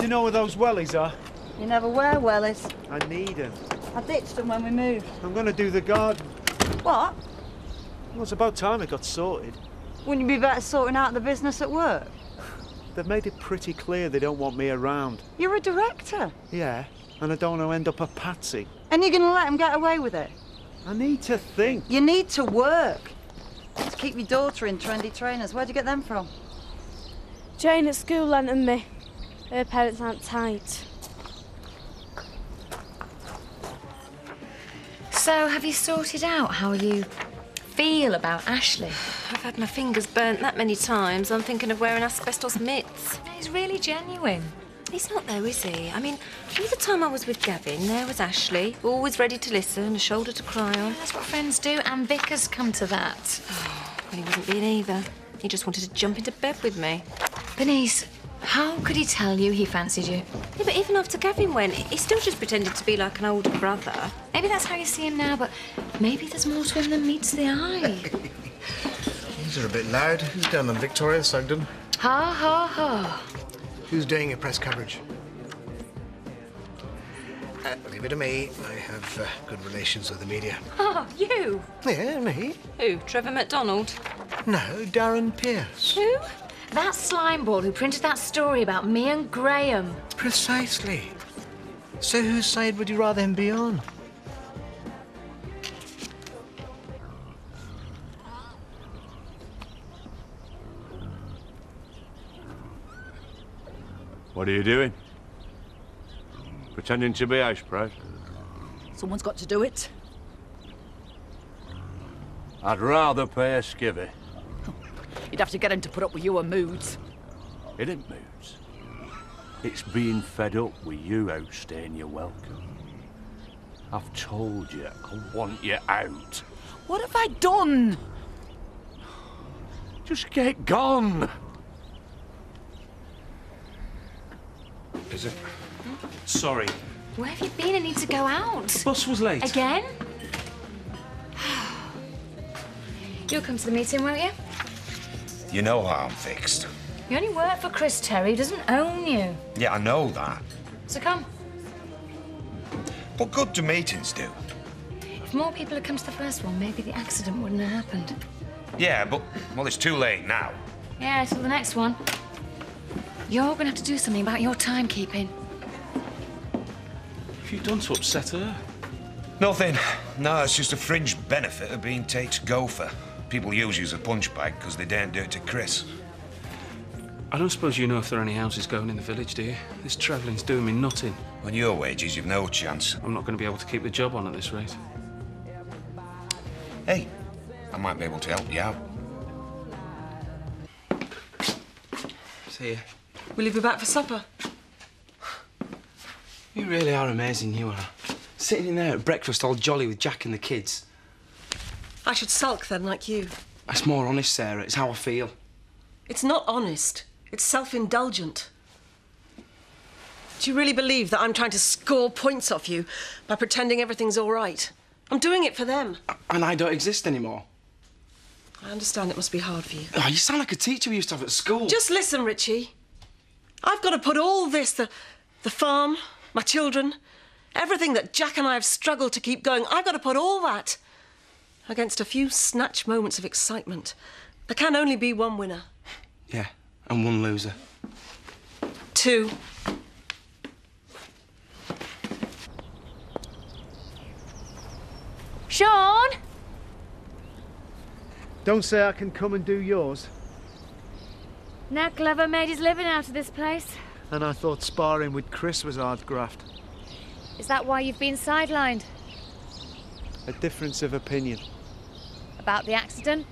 Do you know where those wellies are? You never wear wellies. I need them. I ditched them when we moved. I'm going to do the garden. What? Well, it's about time it got sorted. Wouldn't you be better sorting out the business at work? They've made it pretty clear they don't want me around. You're a director. Yeah, and I don't want to end up a patsy. And you're going to let them get away with it? I need to think. You need to work. To keep your daughter in trendy trainers. Where'd you get them from? Jane at school lent them me. Her parents aren't tight. So, have you sorted out how you feel about Ashley? I've had my fingers burnt that many times. I'm thinking of wearing asbestos mitts. He's really genuine. He's not though, is he? I mean, all the time I was with Gavin, there was Ashley, always ready to listen, a shoulder to cry on. That's what friends do, and Vic has come to that. Oh, well, he wasn't being either. He just wanted to jump into bed with me. Bernice, how could he tell you he fancied you? Yeah, but even after Gavin went, he still just pretended to be like an older brother. Maybe that's how you see him now, but maybe there's more to him than meets the eye. These are a bit loud. Who's down on Victoria, Sugden? Ha, ha, ha. Who's doing your press coverage? Leave it to me. I have good relations with the media. Oh, you? Yeah, me. Who, Trevor MacDonald? No, Darren Pearce. Who? That slimeball who printed that story about me and Graham. Precisely. So whose side would you rather him be on? What are you doing? Pretending to be house proud? Someone's got to do it. I'd rather pay a skivvy. You'd have to get him to put up with your moods. It ain't moods. It's being fed up with you outstaying your welcome. I've told you, I want you out. What have I done? Just get gone. Is it? Sorry. Where have you been? I need to go out. The bus was late. Again? You'll come to the meeting, won't you? You know how I'm fixed. You only work for Chris Terry, he doesn't own you. Yeah, I know that. So come. What good do meetings do? If more people had come to the first one, maybe the accident wouldn't have happened. Yeah, but, well, it's too late now. Yeah, till the next one. You're going to have to do something about your timekeeping. What have you done to upset her? Nothing. No, it's just a fringe benefit of being Tate's gopher. People use you as a punch bag because they daren't do it to Chris. I don't suppose you know if there are any houses going in the village, do you? This travelling's doing me nothing. On your wages, you've no chance. I'm not going to be able to keep the job on at this rate. Hey, I might be able to help you out. See you. Will you be back for supper? You really are amazing, you are. Sitting in there at breakfast all jolly with Jack and the kids. I should sulk then, like you. That's more honest, Sarah. It's how I feel. It's not honest. It's self-indulgent. Do you really believe that I'm trying to score points off you by pretending everything's all right? I'm doing it for them. And I don't exist anymore. I understand it must be hard for you. Oh, you sound like a teacher we used to have at school. Just listen, Richie. I've got to put all this, the farm, my children, everything that Jack and I have struggled to keep going, I've got to put all that against a few snatch moments of excitement. There can only be one winner. Yeah, and one loser. Two. Sean! Don't say I can come and do yours. Nat Glover made his living out of this place. And I thought sparring with Chris was hard graft. Is that why you've been sidelined? A difference of opinion. About the accident?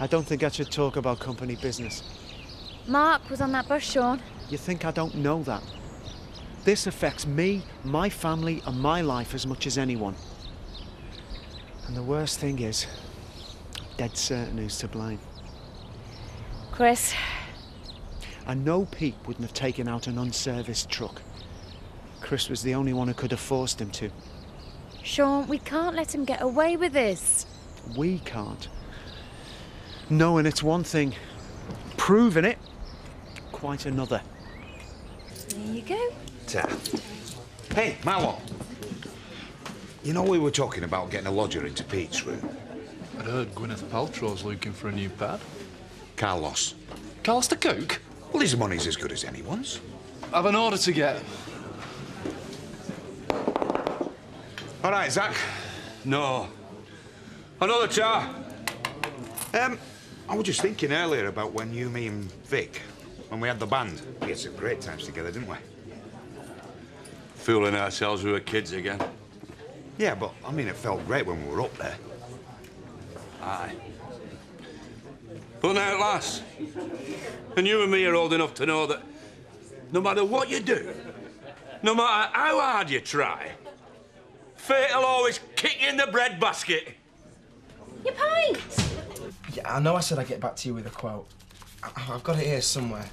I don't think I should talk about company business. Mark was on that bus, Sean. You think I don't know that? This affects me, my family and my life as much as anyone. And the worst thing is, I'm dead certain who's to blame. Chris. I know Pete wouldn't have taken out an unserviced truck. Chris was the only one who could have forced him to. Sean, we can't let him get away with this. We can't. Knowing it's one thing, proving it, quite another. There you go. Ta. Hey, Marlon. You know we were talking about getting a lodger into Pete's room? I'd heard Gwyneth Paltrow's looking for a new pad. Carlos. Carlos the cook? Well, his money's as good as anyone's. I've an order to get. All right, Zach. No. Another tar. I was just thinking earlier about when you, me and Vic, when we had the band. We had some great times together, didn't we? Fooling ourselves we were kids again. Yeah, but, I mean, it felt great when we were up there. Aye. But now at last, and you and me are old enough to know that no matter what you do, no matter how hard you try, fate'll always kick you in the breadbasket. Your pint! Yeah, I know I said I'd get back to you with a quote. I've got it here somewhere.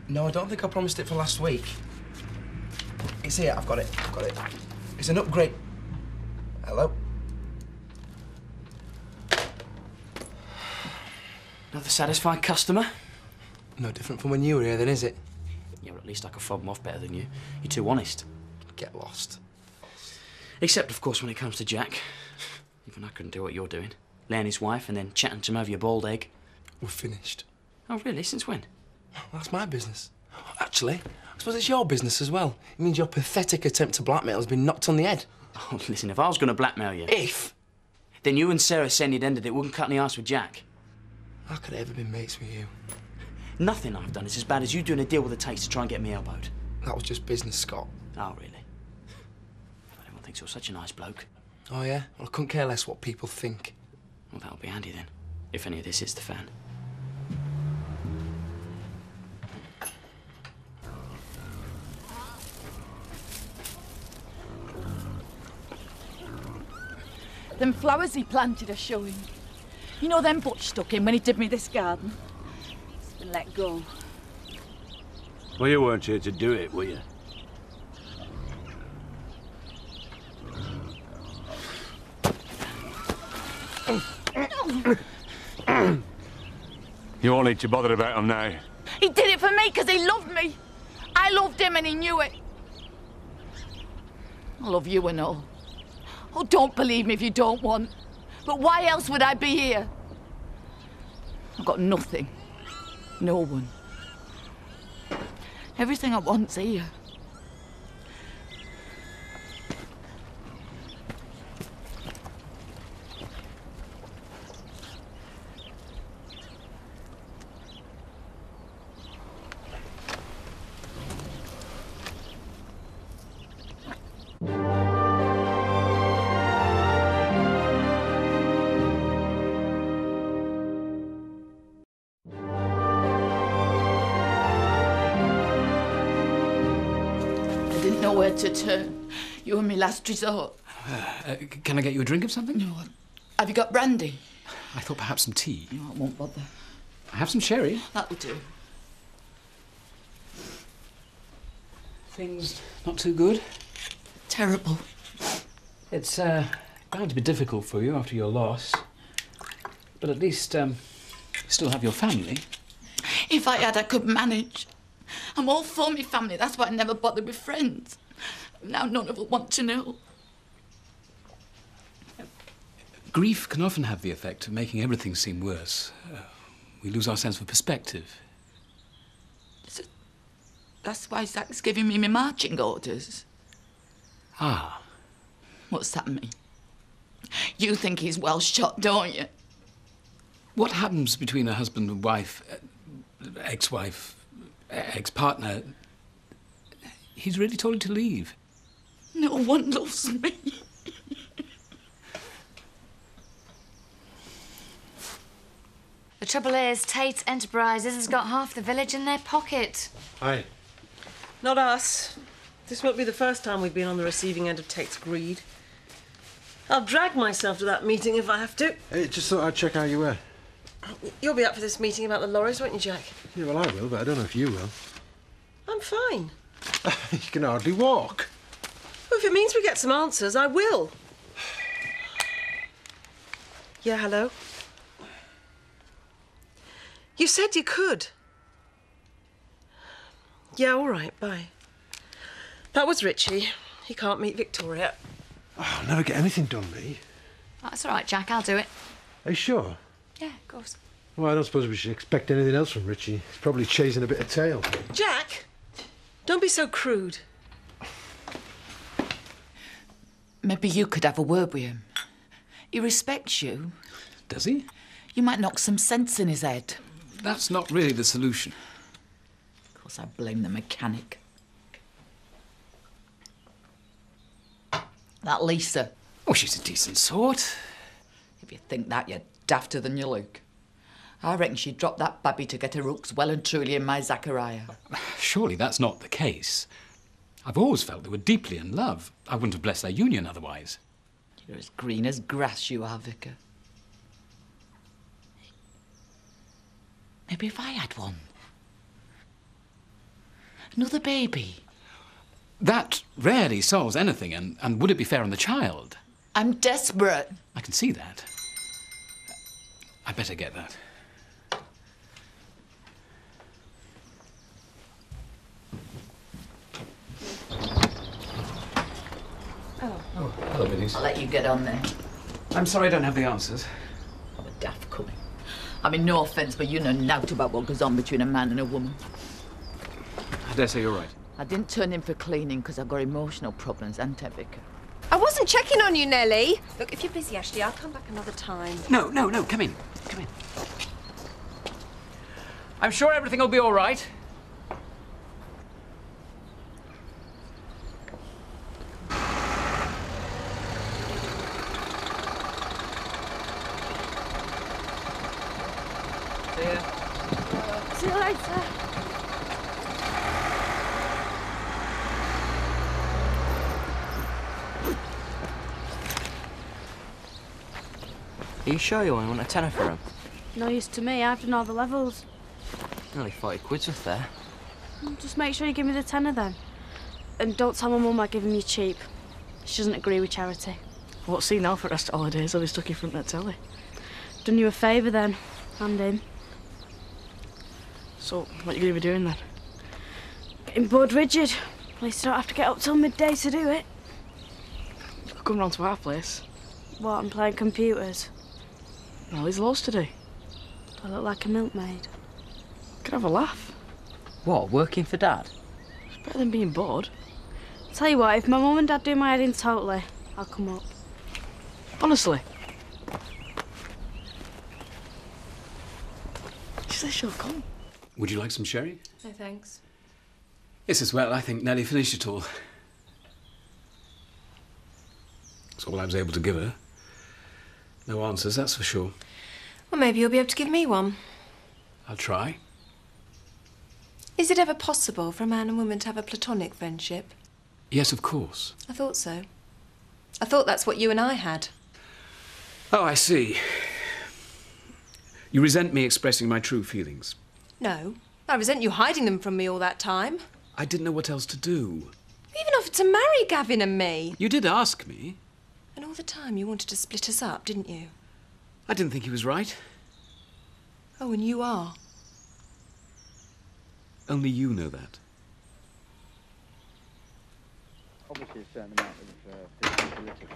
No, I don't think I promised it for last week. It's here, I've got it. It's an upgrade. Hello? Another satisfied customer? No different from when you were here, then, is it? Yeah, well, at least I could fob them off better than you. You're too honest. Get lost. Except, of course, when it comes to Jack. Even I couldn't do what you're doing. Laying his wife and then chatting to him over your bald egg. We're finished. Oh, really? Since when? Well, that's my business. Actually, I suppose it's your business as well. It means your pathetic attempt to blackmail has been knocked on the head. Oh, listen, if I was going to blackmail you... If? Then you and Sarah saying you'd ended it wouldn't cut any ice with Jack. How could I ever been mates with you? Nothing I've done is as bad as you doing a deal with the Tates to try and get me elbowed. That was just business, Scott. Oh, really? Everyone thinks you're such a nice bloke. Oh, yeah? Well, I couldn't care less what people think. Well, that'll be handy then, if any of this hits the fan. Them flowers he planted are showing. You know them butch stuck in when he did me this garden? It's been let go. Well, you weren't here to do it, were you? You won't need to bother about him now. He did it for me because he loved me. I loved him and he knew it. I love you and all. Oh, don't believe me if you don't want. But why else would I be here? I've got nothing. No one. Everything I want's here. Where to turn. You were my last resort. Can I get you a drink of something? No. Have you got brandy? I thought perhaps some tea. No, I won't bother. I have some sherry. That'll do. Things not too good? Terrible. It's bound to be difficult for you after your loss. But at least you still have your family. If I had, I could manage. I'm all for me family. That's why I never bothered with friends. Now none of them want to know. Grief can often have the effect of making everything seem worse. We lose our sense of perspective. So that's why Zach's giving me my marching orders. Ah. What's that mean? You think he's well shot, don't you? What happens between a husband and wife, ex-wife, ex-partner? He's really told you to leave. No one loves me. The trouble is, Tate Enterprises has got half the village in their pocket. Aye. Not us. This won't be the first time we've been on the receiving end of Tate's greed. I'll drag myself to that meeting if I have to. Hey, just thought I'd check how you were. You'll be up for this meeting about the lorries, won't you, Jack? Yeah, well, I will, but I don't know if you will. I'm fine. You can hardly walk. Well, if it means we get some answers, I will. Yeah, hello? You said you could. Yeah, all right, bye. That was Richie. He can't meet Victoria. Oh, I'll never get anything done, me. That's all right, Jack. I'll do it. Are you sure? Yeah, of course. Well, I don't suppose we should expect anything else from Richie. He's probably chasing a bit of tail. Jack, don't be so crude. Maybe you could have a word with him. He respects you. Does he? You might knock some sense in his head. That's not really the solution. Of course, I blame the mechanic. That Lisa. Oh, she's a decent sort. If you think that, you're dafter than you look. I reckon she dropped that babby to get her hooks well and truly in my Zachariah. Surely that's not the case. I've always felt they were deeply in love. I wouldn't have blessed their union otherwise. You're as green as grass, you are, Vicar. Maybe if I had one. Another baby. That rarely solves anything, and would it be fair on the child? I'm desperate. I can see that. I better get that. Oh, hello, Biddies. I'll let you get on there. I'm sorry I don't have the answers. I'm a daft coming. I mean, no offence, but you know naught about what goes on between a man and a woman. I dare say you're right. I didn't turn in for cleaning because I've got emotional problems, ain't I, Vicar? I wasn't checking on you, Nellie. Look, if you're busy, Ashley, I'll come back another time. No, come in. Come in. I'm sure everything will be all right. See you later. Are you sure you want a tenner for him? No use to me, I've done all the levels. Nearly 40 quid's worth there. Just make sure you give me the tenner then. And don't tell my mum I give him you cheap. She doesn't agree with charity. What's he now for the rest of holidays? I'll be stuck in front of the telly. Done you a favour then, and him. So, what are you going to be doing then? Getting bored rigid. At least I don't have to get up till midday to do it. You could come round to our place. What, I'm playing computers? Well, there's loads to do. Do I look like a milkmaid? Could have a laugh. What, working for Dad? It's better than being bored. Tell you what, if my mum and dad do my head in totally, I'll come up. Honestly. She says she'll come. Would you like some sherry? No, thanks. Yes, as well. I think Nellie finished it all. That's all I was able to give her. No answers, that's for sure. Well, maybe you'll be able to give me one. I'll try. Is it ever possible for a man and woman to have a platonic friendship? Yes, of course. I thought so. I thought that's what you and I had. Oh, I see. You resent me expressing my true feelings. No, I resent you hiding them from me all that time. I didn't know what else to do. You even offered to marry Gavin and me. You did ask me. And all the time you wanted to split us up, didn't you? I didn't think he was right. Oh, and you are. Only you know that. Obviously a certain amount of flexibility.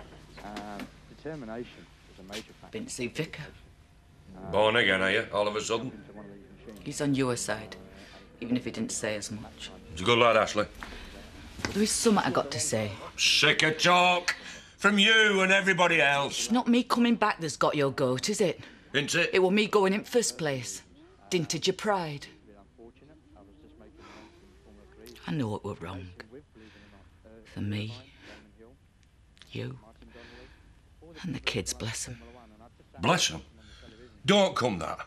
Determination is a major factor. Been to see Vicar. Born again, are you, all of a sudden? He's on your side, even if he didn't say as much. He's a good lad, Ashley. But there is something I got to say. Sick of talk from you and everybody else. It's not me coming back that's got your goat, is it? Isn't it? It was me going in first place. Dinted your pride. I know it were wrong. For me, you, and the kids, bless them. Bless them? Don't come that.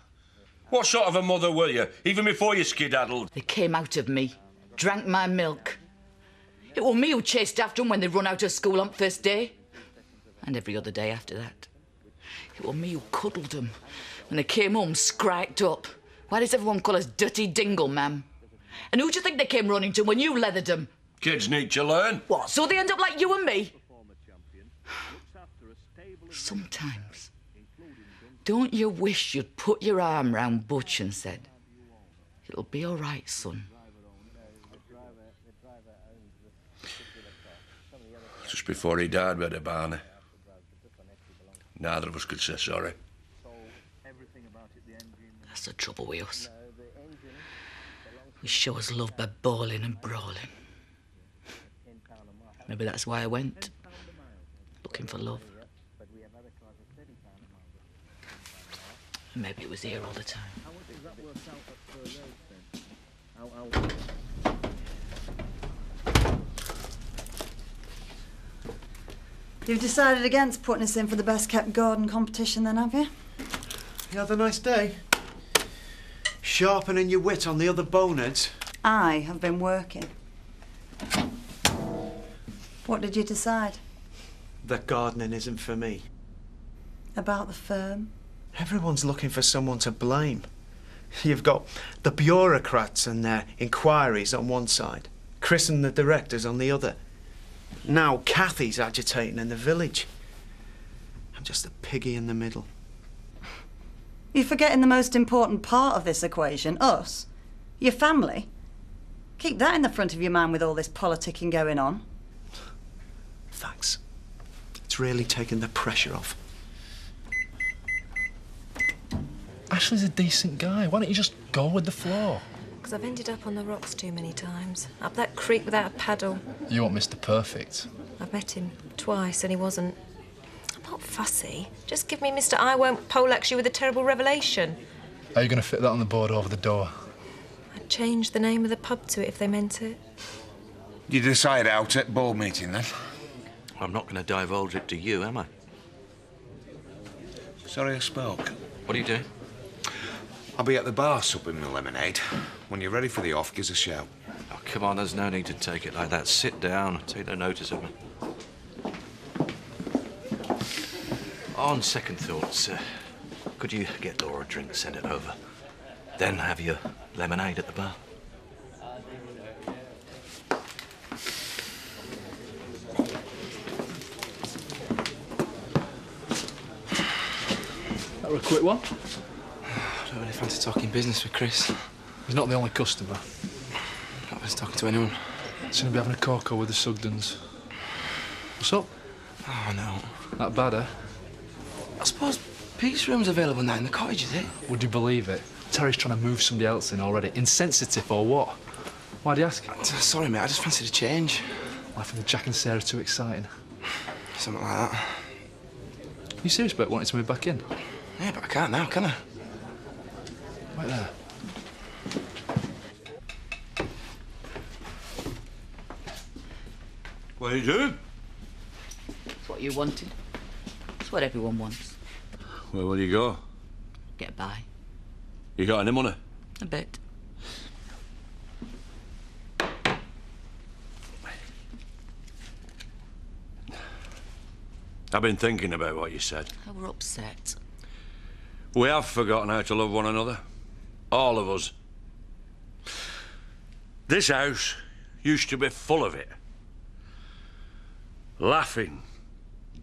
What sort of a mother were you, even before you skedaddled? They came out of me, drank my milk. It was me who chased after them when they run out of school on first day. And every other day after that. It was me who cuddled them when they came home scracked up. Why does everyone call us dirty dingle, ma'am? And who do you think they came running to when you leathered them? Kids need to learn. What, so they end up like you and me? Sometimes, don't you wish you'd put your arm round Butch and said, "It'll be all right, son. Just before he died, we had a Barney. Neither of us could say sorry. That's the trouble with us. We show us love by bawling and brawling. Maybe that's why I went. Looking for love. Maybe it was here all the time. You've decided against putting us in for the best kept garden competition then, have you? You had a nice day? Sharpening your wit on the other boneheads? I have been working. What did you decide? That gardening isn't for me. About the firm? Everyone's looking for someone to blame. You've got the bureaucrats and their inquiries on one side, Chris and the directors on the other. Now Kathy's agitating in the village. I'm just a piggy in the middle. You're forgetting the most important part of this equation, us. Your family. Keep that in the front of your mind with all this politicking going on. Thanks. It's really taken the pressure off. Ashley's a decent guy. Why don't you just go with the flow? Because I've ended up on the rocks too many times. Up that creek without a paddle. You want Mr. Perfect. I've met him twice and he wasn't. I'm not fussy. Just give me Mr. I won't poleaxe you with a terrible revelation. Are you going to fit that on the board over the door? I'd change the name of the pub to it if they meant it. You decide out at board meeting, then? I'm not going to divulge it to you, am I? Sorry I spoke. What are you doing? I'll be at the bar supping my lemonade. When you're ready for the off, give us a shout. Oh, come on, there's no need to take it like that. Sit down. Take no notice of me. On second thoughts, could you get Laura a drink, send it over? Then have your lemonade at the bar. That were a quick one. I don't really fancy talking business with Chris. He's not the only customer. Not been talking to anyone. He's going to be having a cocoa with the Sugdens. What's up? Oh, no. That bad, eh? I suppose Pete's room's available now in the cottage, is it? Would you believe it? Terry's trying to move somebody else in already. Insensitive or what? Why'd you ask? Sorry, mate, I just fancied a change. Life with Jack and Sarah too exciting. Something like that. You serious about wanting to move back in? Yeah, but I can't now, can I? Right there. What are you doing? It's what you wanted. It's what everyone wants. Where will you go? Get by. You got any money? A bit. I've been thinking about what you said. I were upset. We have forgotten how to love one another. All of us. This house used to be full of it. Laughing,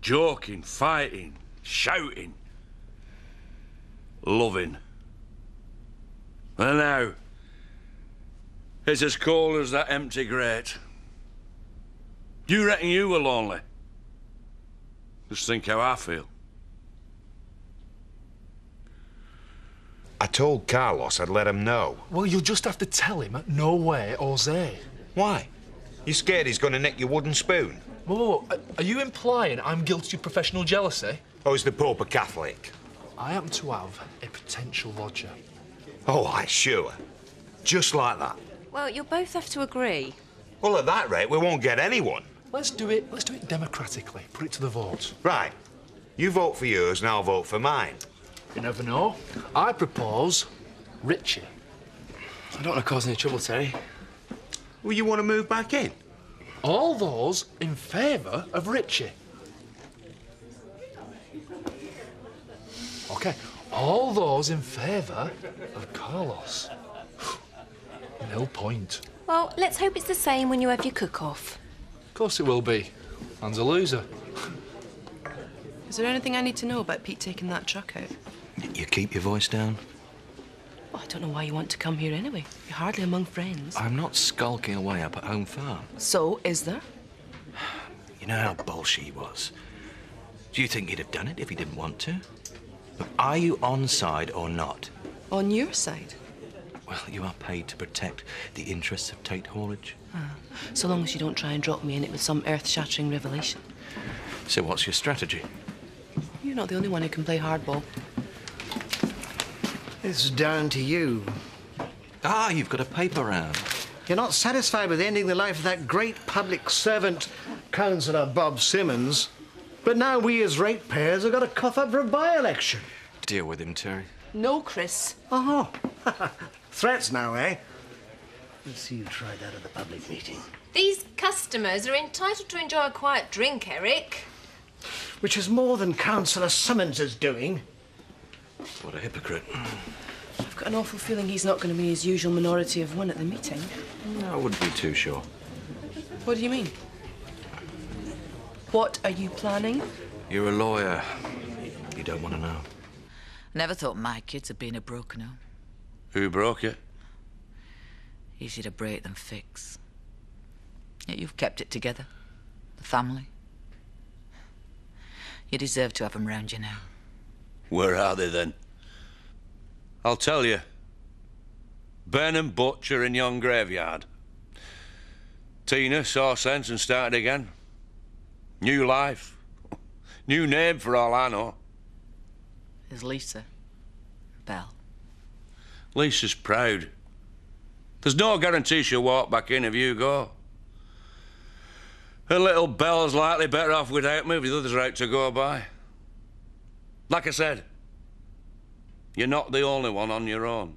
joking, fighting, shouting, loving. And now, it's as cold as that empty grate. You reckon you were lonely? Just think how I feel. I told Carlos I'd let him know. Well, you'll just have to tell him, no way, Jose. Why? You scared he's going to nick your wooden spoon? Whoa, are you implying I'm guilty of professional jealousy? Or is the Pope a Catholic? I happen to have a potential lodger. Oh, aye, sure. Just like that. Well, you'll both have to agree. Well, at that rate, we won't get anyone. Let's do it democratically. Put it to the vote. Right. You vote for yours and I'll vote for mine. You never know. I propose Richie. I don't want to cause any trouble, Terry. Well, you want to move back in? All those in favour of Richie. OK, all those in favour of Carlos. 0 point. Well, let's hope it's the same when you have your cook-off. Of course it will be. Man's a loser. Is there anything I need to know about Pete taking that truck out? You keep your voice down. I don't know why you want to come here anyway. You're hardly among friends. I'm not skulking away up at home farm. So, is there? You know how bolshy he was. Do you think he'd have done it if he didn't want to? Look, are you on side or not? On your side? Well, you are paid to protect the interests of Tate Haulage. Ah, so long as you don't try and drop me in it with some earth-shattering revelation. So what's your strategy? You're not the only one who can play hardball. It's down to you. Ah, you've got a paper round. You're not satisfied with ending the life of that great public servant, Councillor Bob Simmons. But now we as ratepayers have got to cough up for a by-election. Deal with him, Terry. No, Chris. Oh, threats now, eh? Let's see you try that at the public meeting. These customers are entitled to enjoy a quiet drink, Eric. Which is more than Councillor Simmons is doing. What a hypocrite. I've got an awful feeling he's not going to be his usual minority of one at the meeting. No, I wouldn't be too sure. What do you mean? What are you planning? You're a lawyer. You don't want to know. Never thought my kids had been a broken home. Who broke you? Easier to break than fix. Yet you've kept it together. The family. You deserve to have them round you now. Where are they then? I'll tell you. Ben and Butch are in yon graveyard. Tina saw sense and started again. New life. New name for all I know. There's Lisa. Belle. Lisa's proud. There's no guarantee she'll walk back in if you go. Her little Belle's likely better off without me if the others are out to go by. Like I said, you're not the only one on your own.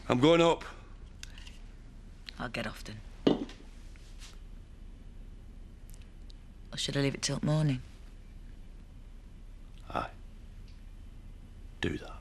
I'm going up. I'll get off then. Or should I leave it till morning? Aye. Do that.